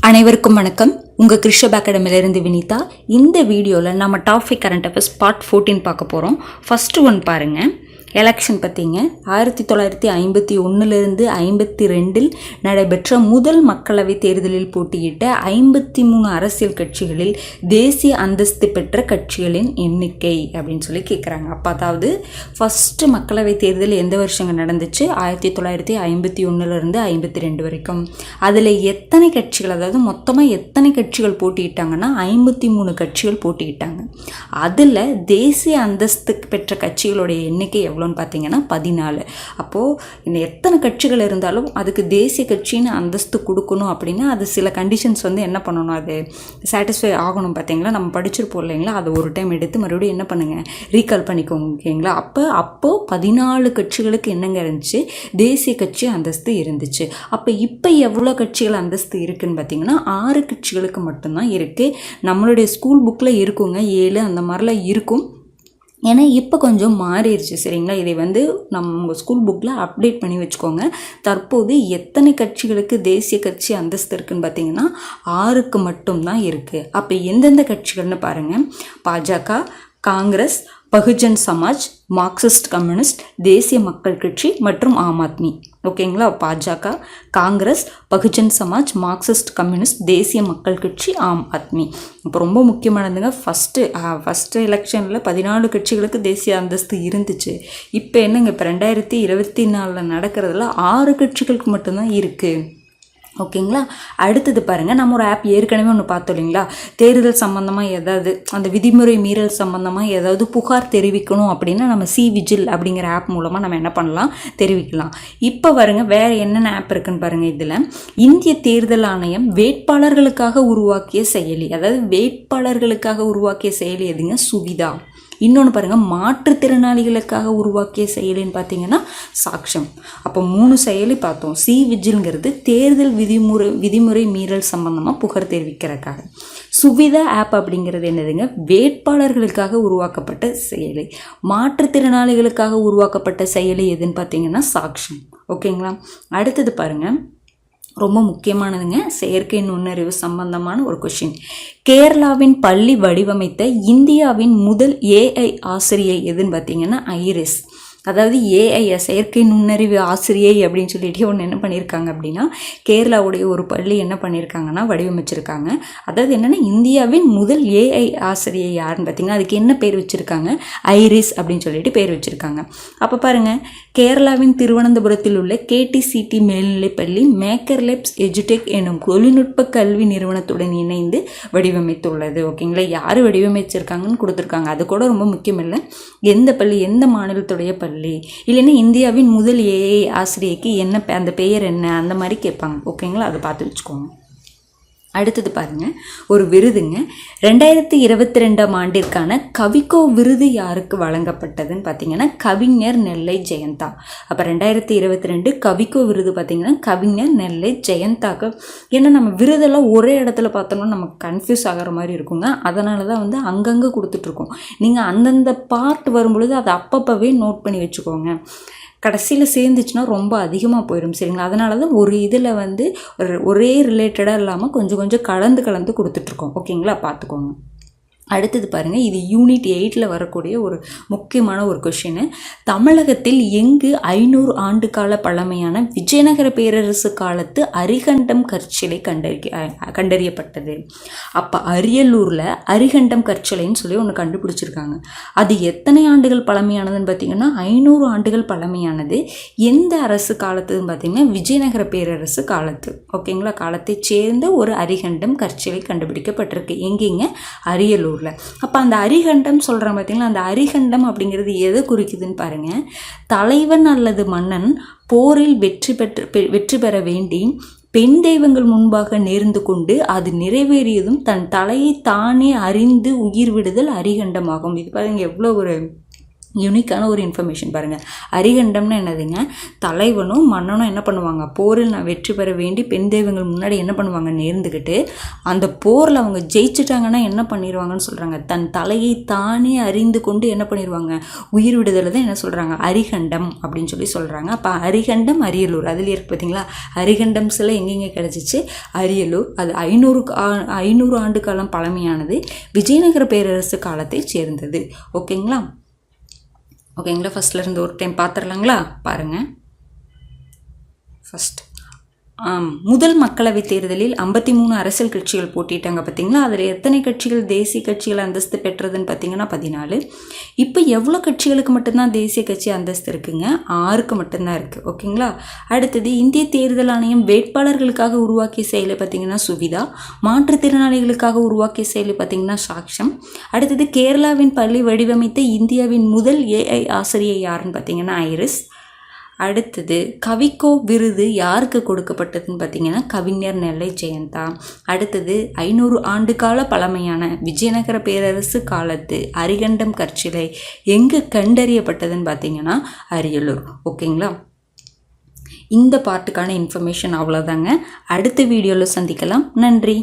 அனைவருக்கும் வணக்கம். உங்கள் கிருஷப் அகாடமியிலிருந்து வினிதா. இந்த வீடியோவில் நம்ம டாபிக் கரண்ட் அஃபேர்ஸ் பார்ட் 14 பார்க்க போகிறோம். ஃபஸ்ட்டு ஒன் பாருங்கள். எலெக்ஷன் பார்த்தீங்க 1951 52 நடைபெற்ற முதல் மக்களவைத் தேர்தலில் போட்டியிட்ட 53 அரசியல் கட்சிகளில் தேசிய அந்தஸ்து பெற்ற கட்சிகளின் எண்ணிக்கை அப்படின்னு சொல்லி கேட்குறாங்க. அப்போ அதாவது ஃபஸ்ட்டு மக்களவைத் தேர்தல் எந்த வருஷங்க நடந்துச்சு? 1951 52 வரைக்கும். அதில் எத்தனை கட்சிகள், அதாவது மொத்தமாக எத்தனை கட்சிகள் போட்டியிட்டாங்கன்னா 53 கட்சிகள் போட்டியிட்டாங்க. அதில் தேசிய அந்தஸ்து பெற்ற கட்சிகளுடைய எண்ணிக்கை எவ்வளோன்னு பார்த்தீங்கன்னா 14. அப்போது இந்த எத்தனை கட்சிகள் இருந்தாலும் அதுக்கு தேசிய கட்சின்னு அந்தஸ்து கொடுக்கணும் அப்படின்னா அது சில கண்டிஷன்ஸ் என்ன பண்ணணும், அது சாட்டிஸ்ஃபை ஆகணும். பார்த்தீங்களா, நம்ம படிச்சிருப்போம் இல்லைங்களா, அதை ஒரு டைம் எடுத்து மறுபடியும் என்ன பண்ணுங்கள், ரீகால் பண்ணிக்கோங்க. ஓகேங்களா? அப்போது 14 கட்சிகளுக்கு என்னங்க இருந்துச்சு, தேசிய கட்சி அந்தஸ்து இருந்துச்சு. இப்போ எவ்வளோ கட்சிகள் அந்தஸ்து இருக்குதுன்னு பார்த்தீங்கன்னா 6 கட்சிகளுக்கு மட்டும்தான் இருக்குது. நம்மளுடைய ஸ்கூல் புக்கில் இருக்குங்க 7 அந்த மாதிரிலாம் இருக்கும். ஏன்னா இப்போ கொஞ்சம் மாறிடுச்சு, சரிங்களா? இதை நம்ம ஸ்கூல் புக்கில் அப்டேட் பண்ணி வச்சுக்கோங்க. தற்போது எத்தனை கட்சிகளுக்கு தேசிய கட்சி அந்தஸ்து இருக்குதுன்னு பார்த்தீங்கன்னா 6க்கு மட்டும்தான் இருக்குது. அப்போ எந்தெந்த கட்சிகள்னு பாருங்கள். பாஜக, காங்கிரஸ், பகுஜன் சமாஜ், மார்க்சிஸ்ட் கம்யூனிஸ்ட், தேசிய மக்கள் கட்சி மற்றும் ஆம் ஆத்மி. ஓகேங்களா? பாஜக, காங்கிரஸ், பகுஜன் சமாஜ், மார்க்சிஸ்ட் கம்யூனிஸ்ட், தேசிய மக்கள் கட்சி, ஆம் ஆத்மி. இப்போ ரொம்ப முக்கியமானதுங்க, ஃபஸ்ட்டு எலெக்ஷனில் 14 கட்சிகளுக்கு தேசிய அந்தஸ்து இருந்துச்சு. இப்போ என்னங்க, இப்போ 2024 நடக்கிறதுல 6 கட்சிகளுக்கு மட்டும்தான் இருக்குது. ஓகேங்களா? அடுத்தது பாருங்கள், நம்ம ஒரு ஆப் ஏற்கனவே ஒன்று பார்த்தோம் இல்லைங்களா, தேர்தல் சம்மந்தமாக ஏதாவது அந்த விதிமுறை மீறல் சம்மந்தமாக ஏதாவது புகார் தெரிவிக்கணும் அப்படின்னா நம்ம விஜில் அப்படிங்கிற ஆப் மூலமாக நம்ம என்ன பண்ணலாம், தெரிவிக்கலாம். இப்போ பாருங்க, வேறு என்னென்ன ஆப் இருக்குன்னு பாருங்கள். இதில் இந்திய தேர்தல் ஆணையம் வேட்பாளர்களுக்காக உருவாக்கிய செயலி, அதாவது வேட்பாளர்களுக்காக உருவாக்கிய செயலி எதுங்க, சுவிதா. இன்னொன்று பாருங்கள், மாற்றுத்திறனாளிகளுக்காக உருவாக்கிய செயலின்னு பார்த்தீங்கன்னா சாக்ஷம். அப்போ 3 செயலி பார்த்தோம். விஜில்ங்கிறது தேர்தல் விதிமுறை மீறல் சம்பந்தமாக புகார் தெரிவிக்கிறதுக்காக. சுவிதா ஆப் அப்படிங்கிறது என்னதுங்க, வேட்பாளர்களுக்காக உருவாக்கப்பட்ட செயலி. மாற்றுத்திறனாளிகளுக்காக உருவாக்கப்பட்ட செயலி எதுன்னு பார்த்தீங்கன்னா சாக்ஷம். ஓகேங்களா? அடுத்தது பாருங்கள், ரொம்ப முக்கியமானதுங்க, செயற்கை நுண்ணறிவு சம்பந்தமான ஒரு கொஷின். கேரளாவின் பள்ளி வடிவமைத்த இந்தியாவின் முதல் ஏஐ ஆசிரியை எதுன்னு பார்த்தீங்கன்னா ஐரிஸ். அதாவது ஏஐ, செயற்கை நுண்ணறிவு ஆசிரியை அப்படின்னு சொல்லிட்டு ஒன்று என்ன பண்ணியிருக்காங்க அப்படின்னா, கேரளாவுடைய ஒரு பள்ளி என்ன பண்ணியிருக்காங்கன்னா வடிவமைச்சிருக்காங்க. அதாவது என்னென்னா, இந்தியாவின் முதல் ஏஐ ஆசிரியை யாருன்னு பார்த்தீங்கன்னா அதுக்கு என்ன பேர் வச்சுருக்காங்க, ஐரிஸ் அப்படின்னு சொல்லிட்டு பேர் வச்சுருக்காங்க. அப்போ பாருங்கள், கேரளாவின் திருவனந்தபுரத்தில் உள்ள கேடிசிடி மேல்நிலைப்பள்ளி மேக்கர் லேப்ஸ் எஜுடெக் எனும் தொழில்நுட்ப கல்வி நிறுவனத்துடன் இணைந்து வடிவமைத்துள்ளது. ஓகேங்களா? யார் வடிவமைச்சிருக்காங்கன்னு கொடுத்துருக்காங்க. அது கூட ரொம்ப முக்கியம் இல்லை, எந்த பள்ளி, எந்த மாநிலத்துடைய பள்ளி, இல்லைன்னா இந்தியாவின் முதல் ஏஐ ஆசிரியைக்கு என்ன அந்த பெயர் என்ன, அந்த மாதிரி கேட்பாங்க. ஓகேங்களா? அதை பார்த்து வச்சுக்கோங்க. அடுத்தது பாருங்கள், ஒரு விருதுங்க. 2022 ஆண்டிற்கான கவிக்கோ விருது யாருக்கு வழங்கப்பட்டதுன்னு பார்த்தீங்கன்னா கவிஞர் நெல்லை ஜெயந்தா. அப்போ 2022 கவிக்கோ விருது பார்த்தீங்கன்னா கவிஞர் நெல்லை ஜெயந்தாக்கு. ஏன்னா நம்ம விருதெல்லாம் ஒரே இடத்துல பார்த்தோம்னா நமக்கு கன்ஃபியூஸ் ஆகிற மாதிரி இருக்குங்க. அதனால தான் அங்கங்கே கொடுத்துட்ருக்கோம். நீங்கள் அந்தந்த பார்ட் வரும்பொழுது அதை அப்பப்போவே நோட் பண்ணி வச்சுக்கோங்க. கடைசியில் சேர்ந்துச்சுன்னா ரொம்ப அதிகமாக போயிடும், சரிங்களா? அதனால தான் ஒரு இதில் ஒரே ரிலேட்டடாக இல்லாமல் கொஞ்சம் கலந்து கொடுத்துட்ருக்கோம். ஓகேங்களா? பார்த்துக்கோங்க. அடுத்தது பாருங்கள், இது யூனிட் 8 வரக்கூடிய ஒரு முக்கியமான ஒரு கொஷின். தமிழகத்தில் எங்கு 500 ஆண்டு கால பழமையான விஜயநகர பேரரசு காலத்து அரிகண்டம் கற்சிலை கண்டறியப்பட்டது? அப்போ அரியலூரில் அரிகண்டம் கற்சிலைன்னு சொல்லி ஒன்று கண்டுபிடிச்சிருக்காங்க. அது எத்தனை ஆண்டுகள் பழமையானதுன்னு பார்த்தீங்கன்னா 500 ஆண்டுகள் பழமையானது. எந்த அரசு காலத்துன்னு பார்த்தீங்கன்னா விஜயநகர பேரரசு காலத்து. ஓகேங்களா? காலத்தை சேர்ந்த ஒரு அரிகண்டம் கற்சிலை கண்டுபிடிக்கப்பட்டிருக்கு. எங்கேங்க? அரியலூர். அப்போ அந்த அரிகண்டம் சொல்கிறேன் பார்த்தீங்களா, அந்த அரிகண்டம் அப்படிங்கிறது எதை குறிக்குதுன்னு பாருங்கள். தலைவன் அல்லது மன்னன் போரில் வெற்றி பெற வேண்டி பெண் தெய்வங்கள் முன்பாக நேர்ந்து கொண்டு அது நிறைவேறியதும் தன் தலையை தானே அறிந்து உயிர் விடுதல் அரிகண்டமாகும். இது பாருங்க எவ்வளோ ஒரு யூனிக்கான ஒரு இன்ஃபர்மேஷன் பாருங்கள். அரிகண்டம்னு என்னதுங்க, தலைவனும் மன்னனும் என்ன பண்ணுவாங்க, போரில் நான் வெற்றி பெற வேண்டி பெண் தெய்வங்கள் முன்னாடி என்ன பண்ணுவாங்க, நேர்ந்துக்கிட்டு அந்த போரில் அவங்க ஜெயிச்சிட்டாங்கன்னா என்ன பண்ணிடுவாங்கன்னு சொல்கிறாங்க, தன் தலையை தானே அறிந்து கொண்டு என்ன பண்ணிடுவாங்க, உயிர் விடுதலை தான் என்ன சொல்கிறாங்க, அரிகண்டம் அப்படின்னு சொல்லி சொல்கிறாங்க. அப்போ அரிகண்டம் அரியலூர் அதில் இருக்கு பார்த்தீங்களா. அரிகண்டம் சிலை எங்கெங்கே கிடச்சிச்சு, அரியலூர். அது 500 ஆண்டு காலம் பழமையானது, விஜயநகர பேரரசு காலத்தை சேர்ந்தது. ஓகேங்களா. ஃபஸ்ட்லேருந்து ஒரு டைம் பார்த்துடலாங்களா. பாருங்கள். ஃபஸ்ட் முதல் மக்களவைத் தேர்தலில் 53 அரசியல் கட்சிகள் போட்டிட்டாங்க பார்த்தீங்களா. அதில் எத்தனை கட்சிகள் தேசிய கட்சிகள் அந்தஸ்து பெற்றதுன்னு பார்த்தீங்கன்னா 14. இப்போ எவ்வளோ கட்சிகளுக்கு மட்டும்தான் தேசிய கட்சி அந்தஸ்து இருக்குங்க, 6க்கு மட்டும்தான் இருக்குது. ஓகேங்களா. அடுத்தது இந்திய தேர்தல் ஆணையம் வேட்பாளர்களுக்காக உருவாக்கிய செயலை பார்த்தீங்கன்னா சுவிதா, மாற்றுத்திறனாளிகளுக்காக உருவாக்கிய செயலை பார்த்தீங்கன்னா சாக்ஷம். அடுத்தது கேரளாவின் பள்ளி வடிவமைத்த இந்தியாவின் முதல் AI ஆசிரியை யாருன்னு பார்த்தீங்கன்னா ஐரிஸ். அடுத்தது கவிக்கோ விருது யாருக்கு கொடுக்கப்பட்டதுன்னு பார்த்தீங்கன்னா கவிஞர் நெல்லை ஜெயந்தா. அடுத்தது 500 ஆண்டு கால பழமையான விஜயநகர பேரரசு காலத்து அரிகண்டம் கற்சிலை எங்கே கண்டறியப்பட்டதுன்னு பார்த்தீங்கன்னா அரியலூர். ஓகேங்களா. இந்த பாட்டுக்கான இன்ஃபர்மேஷன் அவ்வளோதாங்க. அடுத்த வீடியோவில் சந்திக்கலாம். நன்றி.